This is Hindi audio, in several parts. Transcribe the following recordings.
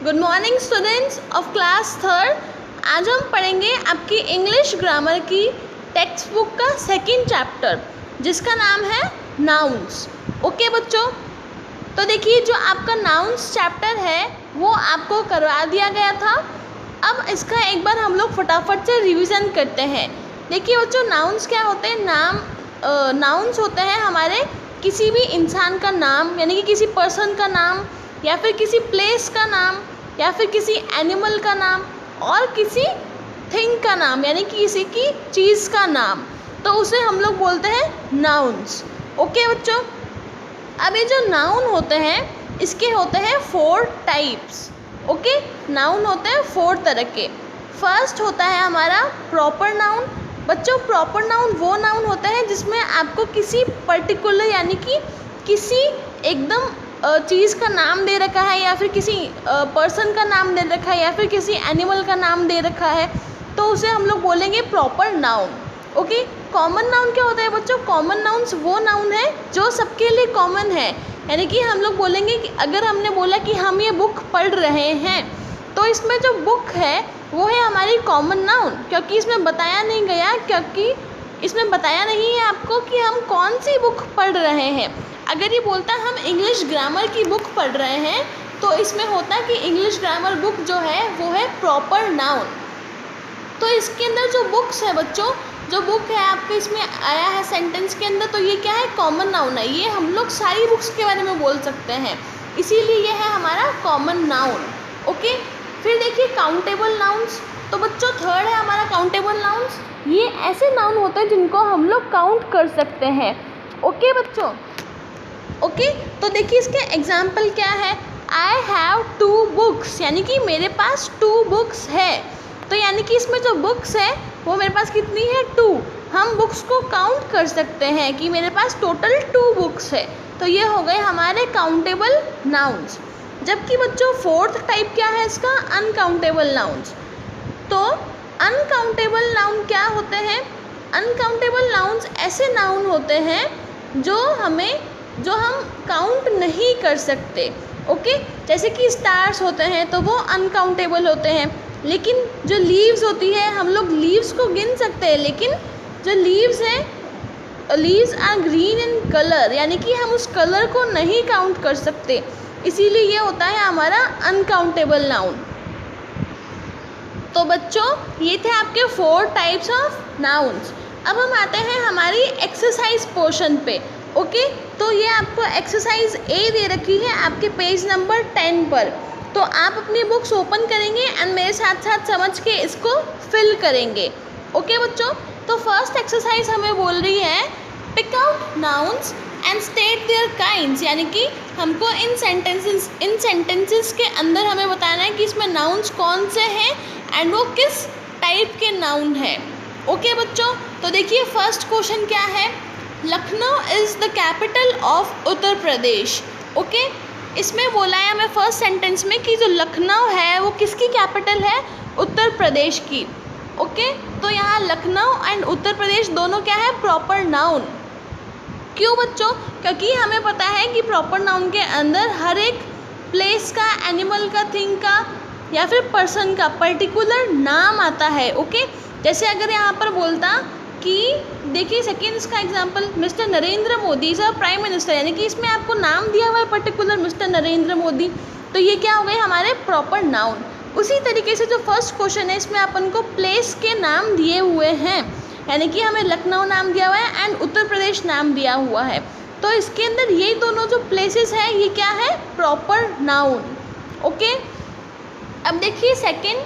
Good morning students of class third. आज हम पढ़ेंगे आपकी इंग्लिश ग्रामर की टेक्स्ट बुक का सेकंड चैप्टर जिसका नाम है नाउन्स। ओके बच्चों, तो देखिए जो आपका नाउन्स चैप्टर है वो आपको करवा दिया गया था। अब इसका एक बार हम लोग फटाफट से रिवीजन करते हैं। देखिए बच्चों, नाउन्स क्या होते हैं? नाउन्स होते हैं हमारे किसी भी इंसान का नाम, यानी कि किसी पर्सन का नाम या फिर किसी प्लेस का नाम या फिर किसी एनिमल का नाम और किसी थिंग का नाम, यानी कि किसी की चीज़ का नाम, तो उसे हम लोग बोलते हैं नाउन्स। ओके बच्चों, अब ये जो नाउन होते हैं इसके होते हैं 4 टाइप्स। ओके, नाउन होते हैं 4 तरह के। फर्स्ट होता है हमारा प्रॉपर नाउन। बच्चों, प्रॉपर नाउन वो नाउन होता है जिसमें आपको किसी पर्टिकुलर यानी कि किसी एकदम चीज़ का नाम दे रखा है या फिर किसी पर्सन का नाम दे रखा है या फिर किसी एनिमल का नाम दे रखा है, तो उसे हम लोग बोलेंगे proper noun. Okay, common noun क्या होता है बच्चों? कॉमन नाउन्स वो नाउन है जो सबके लिए कॉमन है, यानी कि हम लोग बोलेंगे कि अगर हमने बोला कि हम ये बुक पढ़ रहे हैं तो इसमें जो बुक है वो है हमारी कॉमन नाउन, क्योंकि इसमें बताया नहीं है आपको कि हम कौन सी बुक पढ़ रहे हैं। अगर ये बोलता हम इंग्लिश ग्रामर की बुक पढ़ रहे हैं तो इसमें होता कि इंग्लिश ग्रामर बुक जो है वो है प्रॉपर नाउन। तो इसके अंदर जो बुक्स है बच्चों, जो बुक है आपके इसमें आया है सेंटेंस के अंदर, तो ये क्या है? कॉमन नाउन है। ये हम लोग सारी बुक्स के बारे में बोल सकते हैं, इसीलिए ये है हमारा कॉमन नाउन। ओके, फिर देखिए काउंटेबल नाउन्स। तो बच्चों थर्ड है हमारा काउंटेबल नाउन्स। ये ऐसे नाउन होते हैं जिनको हम लोग काउंट कर सकते हैं। ओके बच्चों, ओके, तो देखिए इसके एग्जाम्पल क्या है? आई हैव 2 बुक्स, यानी कि मेरे पास 2 बुक्स है। तो यानी कि इसमें जो बुक्स है वो मेरे पास कितनी है? 2। हम बुक्स को काउंट कर सकते हैं कि मेरे पास टोटल 2 बुक्स है। तो ये हो गए हमारे काउंटेबल नाउन्स। जबकि बच्चों 4th टाइप क्या है इसका? Uncountable nouns. तो अनकाउंटेबल नाउन क्या होते हैं? अनकाउंटेबल नाउन्स ऐसे नाउन होते हैं जो हम काउंट नहीं कर सकते। ओके, जैसे कि स्टार्स होते हैं तो वो अनकाउंटेबल होते हैं, लेकिन जो लीव्स होती है हम लोग लीव्स को गिन सकते हैं, लेकिन जो लीव्स हैं, leaves are green in colour, यानी कि हम उस कलर को नहीं काउंट कर सकते, इसीलिए ये होता है हमारा अनकाउंटेबल नाउन। तो बच्चों ये थे आपके 4 टाइप्स ऑफ नाउन्स। अब हम आते हैं हमारी एक्सरसाइज पोर्शन पे। ओके, तो ये आपको एक्सरसाइज ए दे रखी है आपके पेज नंबर 10 पर। तो आप अपनी बुक्स ओपन करेंगे एंड मेरे साथ साथ समझ के इसको फिल करेंगे। ओके बच्चों, तो फर्स्ट एक्सरसाइज हमें बोल रही है pick out nouns and state their kinds, यानी कि हमको इन सेंटेंसेस के अंदर हमें बताना है कि इसमें नाउन्स कौन से हैं एंड वो किस टाइप के नाउन है। ओके बच्चों, तो देखिए फर्स्ट क्वेश्चन क्या है? Lucknow is the capital of Uttar Pradesh. Okay, इसमें बोला है हमें फर्स्ट सेंटेंस में कि जो लखनऊ है वो किसकी कैपिटल है? उत्तर प्रदेश की। ओके, तो यहाँ लखनऊ एंड उत्तर प्रदेश दोनों क्या है? Proper noun. क्यों बच्चों? क्योंकि हमें पता है कि प्रॉपर नाउन के अंदर हर एक प्लेस का, एनिमल का, थिंग का या फिर पर्सन का पर्टिकुलर नाम आता है। ओके, जैसे अगर यहाँ पर बोलता कि देखिए सेकेंड इसका example, mister Narendra Modi is our prime minister, यानी कि इसमें आपको नाम दिया हुआ है पर्टिकुलर मिस्टर नरेंद्र मोदी, तो ये क्या हो गए हमारे प्रॉपर नाउन। उसी तरीके से जो फर्स्ट क्वेश्चन है इसमें अपन को प्लेस के नाम दिए हुए हैं, यानी कि हमें लखनऊ नाम दिया हुआ है एंड उत्तर प्रदेश नाम दिया हुआ है, तो इसके अंदर ये दोनों जो प्लेसेस हैं ये क्या है? Proper noun. ओके, अब देखिए second,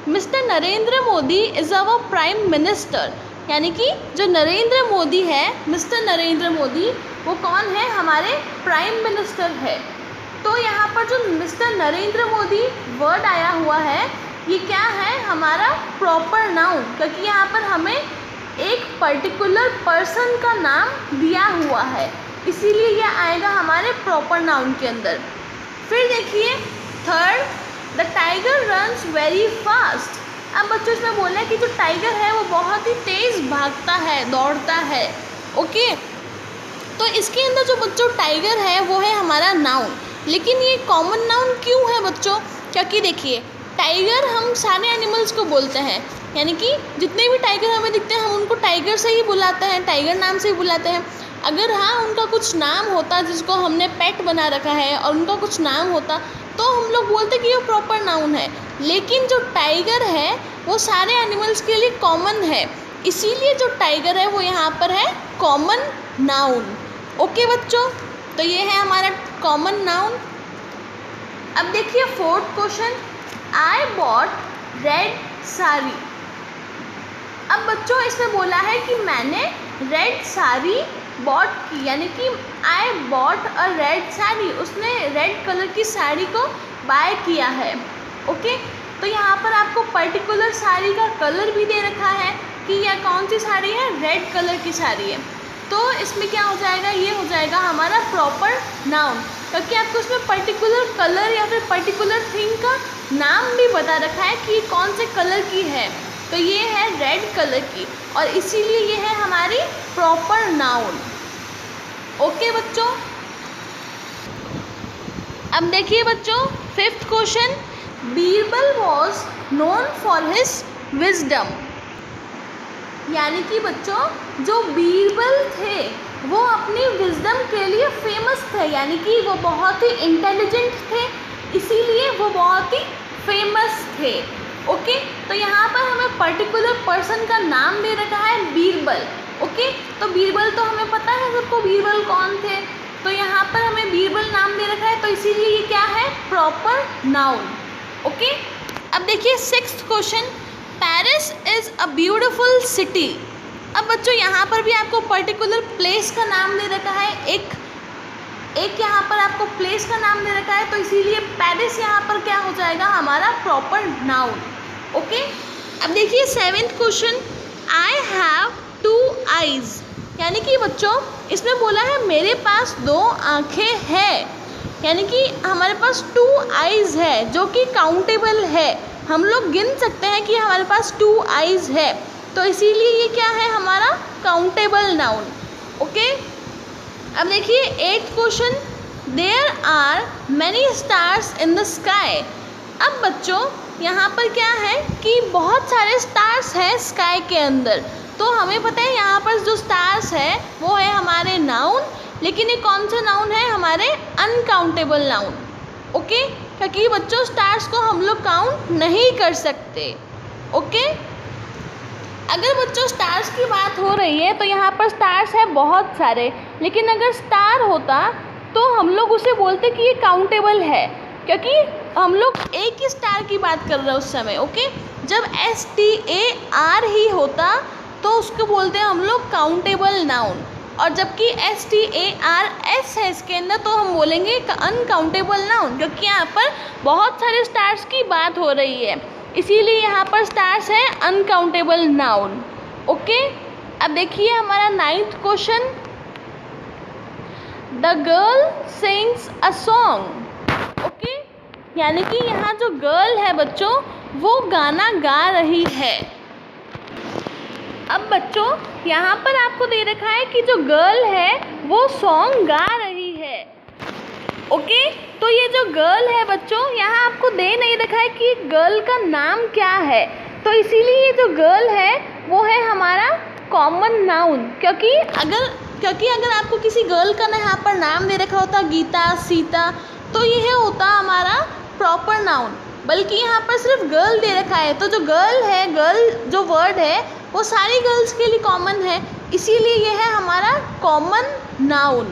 mister Narendra Modi is our prime minister, यानी कि जो नरेंद्र मोदी है, मिस्टर नरेंद्र मोदी, वो कौन है? हमारे प्राइम मिनिस्टर है। तो यहाँ पर जो मिस्टर नरेंद्र मोदी वर्ड आया हुआ है ये क्या है? हमारा प्रॉपर नाउन, क्योंकि यहाँ पर हमें एक पर्टिकुलर पर्सन का नाम दिया हुआ है, इसीलिए यह आएगा हमारे प्रॉपर नाउन के अंदर। फिर देखिए third, the tiger runs very fast. अब बच्चों इसमें बोला है कि जो टाइगर है वो बहुत ही तेज़ भागता है, दौड़ता है। ओके, तो इसके अंदर जो बच्चों टाइगर है वो है हमारा नाउन, लेकिन ये कॉमन नाउन क्यों है बच्चों? क्योंकि देखिए टाइगर हम सारे एनिमल्स को बोलते हैं, यानी कि जितने भी टाइगर हमें दिखते हैं हम उनको टाइगर से ही बुलाते हैं, टाइगर नाम से ही बुलाते हैं। अगर हाँ उनका कुछ नाम होता जिसको हमने पेट बना रखा है और उनका कुछ नाम होता तो हम लोग बोलते कि ये प्रॉपर नाउन है। लेकिन जो टाइगर है वो सारे एनिमल्स के लिए कॉमन है, इसीलिए जो टाइगर है वो यहाँ पर है कॉमन नाउन। ओके बच्चों, तो ये है हमारा कॉमन नाउन। अब देखिए fourth question, I bought red sari. अब बच्चों इसमें बोला है कि मैंने रेड साड़ी बॉट की, यानी कि I bought a red sari, उसने रेड कलर की साड़ी को बाय किया है। ओके, तो यहाँ पर आपको पर्टिकुलर साड़ी का कलर भी दे रखा है कि यह कौन सी साड़ी है, रेड कलर की साड़ी है। तो इसमें क्या हो जाएगा, ये हो जाएगा हमारा प्रॉपर नाउन, क्योंकि आपको उसमें पर्टिकुलर कलर या फिर पर्टिकुलर थिंग का नाम भी बता रखा है कि कौन से कलर की है। तो ये है रेड कलर की और इसीलिए ये है हमारी प्रॉपर नाउन। ओके बच्चों, अब देखिए बच्चों fifth question, Birbal was known for his wisdom. यानी कि बच्चों जो बीरबल थे वो अपनी विजडम के लिए फेमस थे, यानी कि वो बहुत ही इंटेलिजेंट थे, इसीलिए वो बहुत ही फेमस थे। ओके, तो यहाँ पर हमें पर्टिकुलर पर्सन का नाम दे रखा है बीरबल। ओके, तो बीरबल तो हमें पता है सबको बीरबल कौन थे, तो यहाँ पर हमें बीरबल नाम दे रखा है, तो इसीलिए ये क्या है, प्रॉपर नाउन। ओके, अब देखिए sixth question, Paris is a beautiful city. अब बच्चों यहाँ पर भी आपको पर्टिकुलर प्लेस का नाम दे रखा है, एक यहाँ पर आपको प्लेस का नाम दे रखा है, तो इसीलिए पेरिस यहाँ पर क्या हो जाएगा, हमारा प्रॉपर नाउन। ओके, अब देखिए seventh question, I have 2 eyes। यानी कि बच्चों इसमें बोला है मेरे पास 2 आँखें हैं, यानी कि हमारे पास 2 eyes है जो कि काउंटेबल है, हम लोग गिन सकते हैं कि हमारे पास 2 eyes है, तो इसीलिए ये क्या है, हमारा काउंटेबल नाउन। ओके, अब देखिए eighth question, there are many stars in the sky. अब बच्चों यहाँ पर क्या है कि बहुत सारे स्टार्स हैं स्काई के अंदर, तो हमें पता है यहाँ पर जो स्टार्स है वो है हमारे नाउन, लेकिन ये कौन सा नाउन है, हमारे अनकाउंटेबल नाउन। ओके, क्योंकि बच्चों स्टार्स को हम लोग काउंट नहीं कर सकते। ओके, अगर बच्चों स्टार्स की बात हो रही है तो यहाँ पर स्टार्स है बहुत सारे, लेकिन अगर स्टार होता तो हम लोग उसे बोलते कि ये काउंटेबल है, क्योंकि हम लोग एक ही स्टार की बात कर रहे हैं उस समय। ओके, जब STAR ही होता तो उसको बोलते हैं हम लोग काउंटेबल नाउन, और जबकि STARS है इसके अंदर तो हम बोलेंगे अनकाउंटेबल नाउन, क्योंकि यहाँ पर बहुत सारे स्टार्स की बात हो रही है, इसीलिए यहाँ पर स्टार्स है अनकाउंटेबल नाउन। ओके, अब देखिए हमारा 9th question, the girl sings a song. Okay, यानी कि यहाँ जो गर्ल है बच्चों वो गाना गा रही है। अब बच्चों यहाँ पर आपको दे रखा है कि जो गर्ल है वो सॉन्ग गा रही है। ओके, तो ये जो गर्ल है बच्चों यहाँ आपको दे नहीं रखा है कि गर्ल का नाम क्या है, तो इसीलिए ये जो गर्ल है वो है हमारा कॉमन नाउन, क्योंकि अगर आपको किसी गर्ल का यहाँ पर नाम दे रखा होता गीता, सीता, तो यह होता हमारा प्रॉपर नाउन, बल्कि यहाँ पर सिर्फ गर्ल दे रखा है, तो जो गर्ल है, गर्ल जो वर्ड है वो सारी गर्ल्स के लिए कॉमन है, इसीलिए यह है हमारा कॉमन नाउन।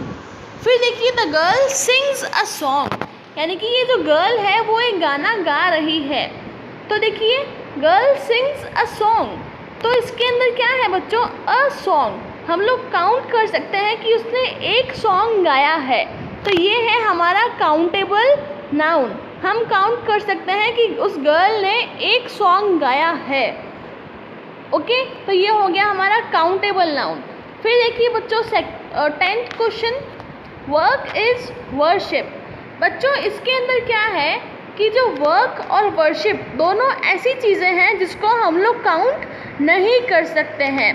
फिर देखिए the girl sings a song, यानी कि ये जो गर्ल है वो एक गाना गा रही है, तो देखिए गर्ल सिंग्स अ सॉन्ग, तो इसके अंदर क्या है बच्चों, अ सॉन्ग, हम लोग काउंट कर सकते हैं कि उसने एक सॉन्ग गाया है, तो ये है हमारा काउंटेबल नाउन, हम काउंट कर सकते हैं कि उस गर्ल ने एक सॉन्ग गाया है। ओके, तो ये हो गया हमारा काउंटेबल नाउन। फिर देखिए बच्चों 10th question, work is worship. बच्चों इसके अंदर क्या है कि जो वर्क और वर्शिप दोनों ऐसी चीज़ें हैं जिसको हम लोग काउंट नहीं कर सकते हैं,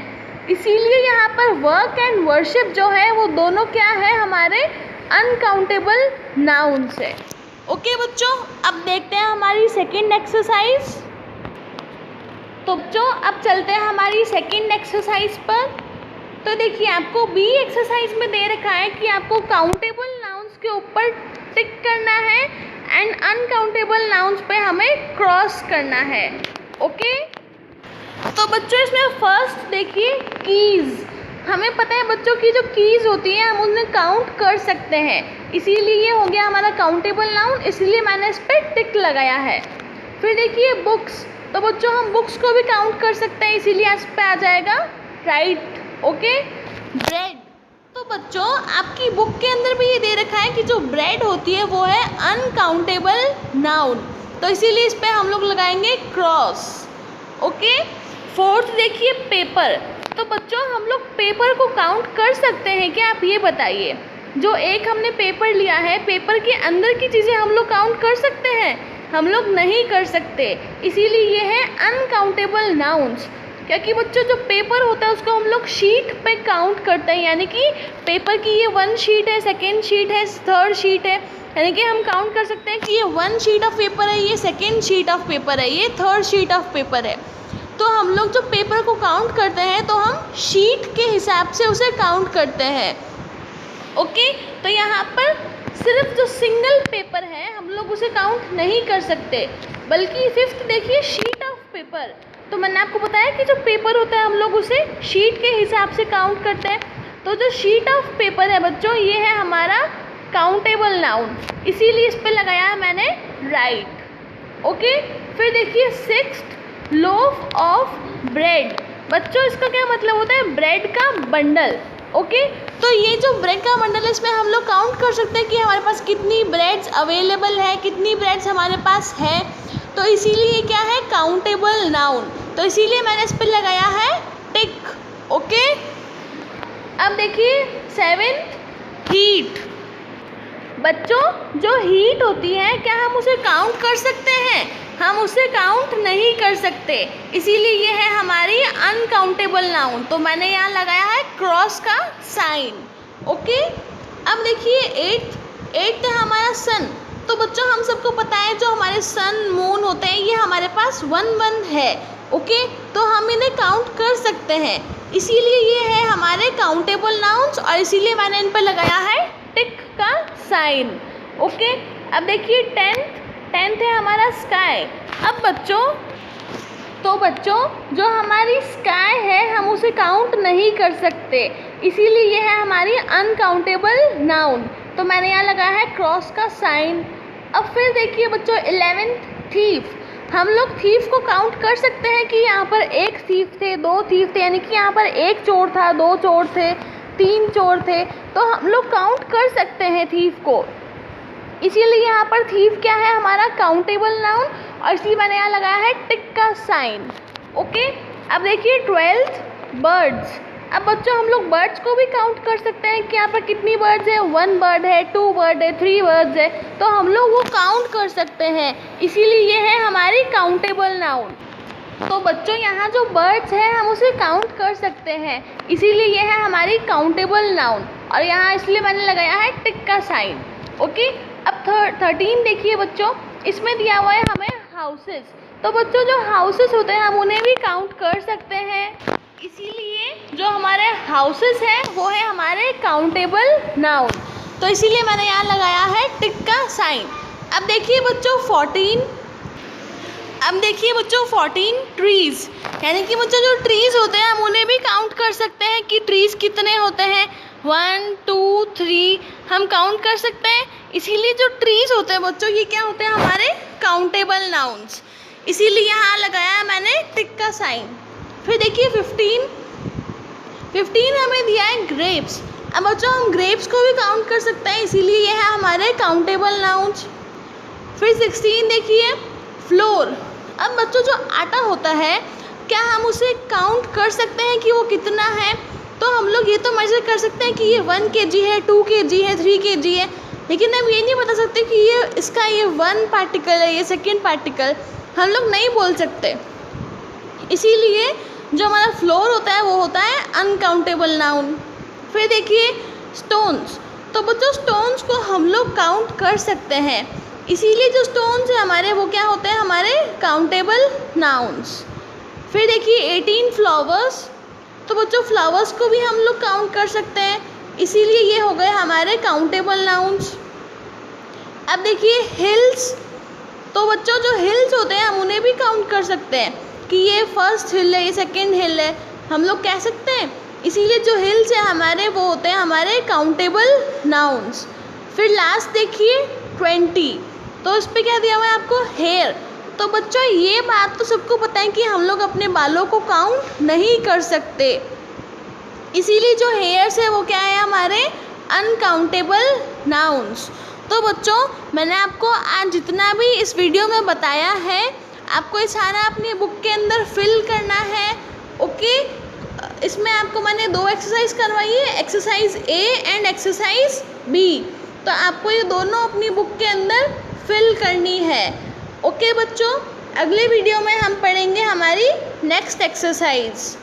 इसीलिए यहाँ पर वर्क एंड वर्शिप जो है वो दोनों क्या है, हमारे अनकाउंटेबल नाउन्स है। ओके बच्चों, अब देखते हैं हमारी सेकेंड एक्सरसाइज। तो बच्चों अब चलते हैं हमारी सेकेंड एक्सरसाइज पर। तो देखिए आपको बी एक्सरसाइज में दे रखा है कि आपको काउंटेबल नाउन्स के ऊपर टिक करना है एंड अनकाउंटेबल नाउन्स पे हमें क्रॉस करना है। ओके, तो बच्चों इसमें फर्स्ट देखिए कीज़। हमें पता है बच्चों की जो कीज़ होती हैं हम उन्हें काउंट कर सकते हैं, इसीलिए ये हो गया हमारा काउंटेबल नाउन, इसीलिए मैंने इस पर टिक लगाया है। फिर देखिए बुक्स, तो बच्चों हम बुक्स को भी काउंट कर सकते हैं, इसीलिए इस पर आ जाएगा राइट। ओके, ब्रेड, तो बच्चों आपकी बुक के अंदर भी ये दे रखा है कि जो ब्रेड होती है वो है अनकाउंटेबल नाउन, तो इसीलिए इस पर हम लोग लगाएंगे क्रॉस। ओके, फोर्थ देखिए पेपर, तो बच्चों हम लोग पेपर को काउंट कर सकते हैं क्या, आप ये बताइए। जो एक हमने पेपर लिया है, पेपर के अंदर की चीज़ें हम लोग काउंट कर सकते हैं, हम लोग नहीं कर सकते, इसीलिए ये है अनकाउंटेबल नाउन्स। क्योंकि बच्चों जो पेपर होता है उसको हम लोग शीट पे काउंट करते हैं, यानी कि पेपर की ये 1 शीट है, सेकेंड शीट है, थर्ड शीट है, यानी कि हम काउंट कर सकते हैं कि ये 1 शीट ऑफ पेपर है, ये सेकेंड शीट ऑफ पेपर है, ये थर्ड शीट ऑफ पेपर है। तो हम लोग जो पेपर को काउंट करते हैं तो हम शीट के हिसाब से उसे काउंट करते हैं। ओके, तो यहाँ पर सिर्फ जो सिंगल पेपर है हम लोग उसे काउंट नहीं कर सकते, बल्कि फिफ्थ देखिए शीट ऑफ पेपर, तो मैंने आपको बताया कि जो पेपर होता है हम लोग उसे शीट के हिसाब से काउंट करते हैं। तो जो शीट ऑफ पेपर है बच्चों ये है हमारा काउंटेबल नाउन, इसीलिए इस पर लगाया है मैंने राइट। ओके, फिर देखिए सिक्स्थ लोफ ऑफ ब्रेड, बच्चों इसका क्या मतलब होता है, ब्रेड का बंडल। ओके, तो ये जो ब्रेड का बंडल है इसमें हम लोग काउंट कर सकते हैं कि हमारे पास कितनी ब्रेड्स अवेलेबल है, कितनी ब्रेड्स हमारे पास है, तो इसीलिए क्या है काउंटेबल नाउन, तो इसीलिए मैंने इस पर लगाया है टिक। ओके, अब देखिए सेवेंथ हीट, बच्चों जो हीट होती है क्या हम उसे काउंट कर सकते हैं, हम उसे काउंट नहीं कर सकते, इसीलिए ये है हमारी अनकाउंटेबल नाउन, तो मैंने यहाँ लगाया है क्रॉस का साइन। ओके, अब देखिए एट्थ है हमारा सन, तो बच्चों हम सबको पता है जो हमारे सन मून होते हैं ये हमारे पास 1 है। ओके, तो हम इन्हें काउंट कर सकते हैं, इसीलिए ये है हमारे काउंटेबल नाउन्स और इसीलिए मैंने इन पर लगाया है टिक का साइन। ओके, अब देखिए टेंथ है हमारा स्काई। अब बच्चों जो हमारी स्काई है हम उसे काउंट नहीं कर सकते, इसीलिए ये है हमारी अनकाउंटेबल नाउन, तो मैंने यहाँ लगाया है क्रॉस का साइन। अब फिर देखिए बच्चों 11th थीफ, हम लोग थीफ को काउंट कर सकते हैं कि यहाँ पर 1 थीफ थे, 2 थीफ थे, यानी कि यहाँ पर 1 चोर था, 2 चोर थे, 3 चोर थे, तो हम लोग काउंट कर सकते हैं थीफ को, इसीलिए यहाँ पर थीफ क्या है हमारा काउंटेबल नाउन और इसलिए मैंने यहाँ लगाया है टिक का साइन। ओके, अब देखिए 12th बर्ड्स, अब बच्चों हम लोग बर्ड्स को भी काउंट कर सकते हैं कि यहाँ पर कितनी बर्ड्स है, 1 बर्ड है, 2 बर्ड है, 3 बर्ड्स है, तो हम लोग वो काउंट कर सकते हैं, इसीलिए ये है हमारी काउंटेबल नाउन। तो बच्चों यहाँ जो बर्ड्स है हम उसे काउंट कर सकते हैं, इसीलिए ये है हमारी काउंटेबल नाउन और यहाँ इसलिए मैंने लगाया है टिक का साइन। ओके, अब 13 देखिए बच्चों, इसमें दिया हुआ है हमें हाउसेस, तो बच्चों जो हाउसेस होते हैं हम उन्हें भी काउंट कर सकते हैं, इसीलिए जो हमारे हाउसेस हैं वो है हमारे काउंटेबल नाउन, तो इसीलिए मैंने यहाँ लगाया है टिक का साइन। अब देखिए बच्चों 14 ट्रीज़, यानी कि बच्चों जो ट्रीज़ होते हैं हम उन्हें भी काउंट कर सकते हैं कि ट्रीज़ कितने होते हैं, 1 2 3 हम काउंट कर सकते हैं, इसीलिए जो ट्रीज़ होते हैं बच्चों ये क्या होते हैं हमारे काउंटेबल नाउन्स, इसीलिए यहाँ लगाया है मैंने टिक का साइन। फिर देखिए 15 हमें दिया है ग्रेप्स, अब बच्चों हम ग्रेप्स को भी काउंट कर सकते हैं, इसीलिए ये है हमारे काउंटेबल नाउन्स। फिर 16 देखिए फ्लोर, अब बच्चों जो आटा होता है क्या हम उसे काउंट कर सकते हैं कि वो कितना है, तो हम लोग ये तो मेजर कर सकते हैं कि ये 1 kg है, 2 kg है, 3 kg है, लेकिन हम ये नहीं बता सकते कि ये 1 पार्टिकल है, ये 2 पार्टिकल, हम लोग नहीं बोल सकते, इसीलिए जो हमारा फ्लोर होता है वो होता है अनकाउंटेबल नाउन। फिर देखिए स्टोन्स, तो बच्चों स्टोन्स को हम लोग काउंट कर सकते हैं, इसीलिए जो स्टोन्स है हमारे वो क्या होते हैं, हमारे काउंटेबल नाउन्स। फिर देखिए 18 फ्लावर्स, तो बच्चों फ्लावर्स को भी हम लोग काउंट कर सकते हैं, इसीलिए ये हो गए हमारे काउंटेबल नाउन्स। अब देखिए हिल्स, तो बच्चों जो हिल्स होते हैं हम उन्हें भी काउंट कर सकते हैं कि ये फर्स्ट हिल है, ये सेकंड हिल है, हम लोग कह सकते हैं। इसीलिए जो हिल्स है हमारे वो होते हैं हमारे काउंटेबल नाउन्स। फिर लास्ट देखिए 20, तो इस पर क्या दिया हुआ है आपको, हेयर। तो बच्चों ये बात तो सबको पता है कि हम लोग अपने बालों को काउंट नहीं कर सकते, इसीलिए जो हेयर्स है वो क्या है हमारे अनकाउंटेबल नाउन्स। तो बच्चों मैंने आपको आज जितना भी इस वीडियो में बताया है, आपको ये सारा अपनी बुक के अंदर फिल करना है, ओके। इसमें आपको मैंने 2 एक्सरसाइज करवाई है, exercise A and exercise B, तो आपको ये दोनों अपनी बुक के अंदर फिल करनी है, ओके बच्चों। अगले वीडियो में हम पढ़ेंगे हमारी नेक्स्ट एक्सरसाइज।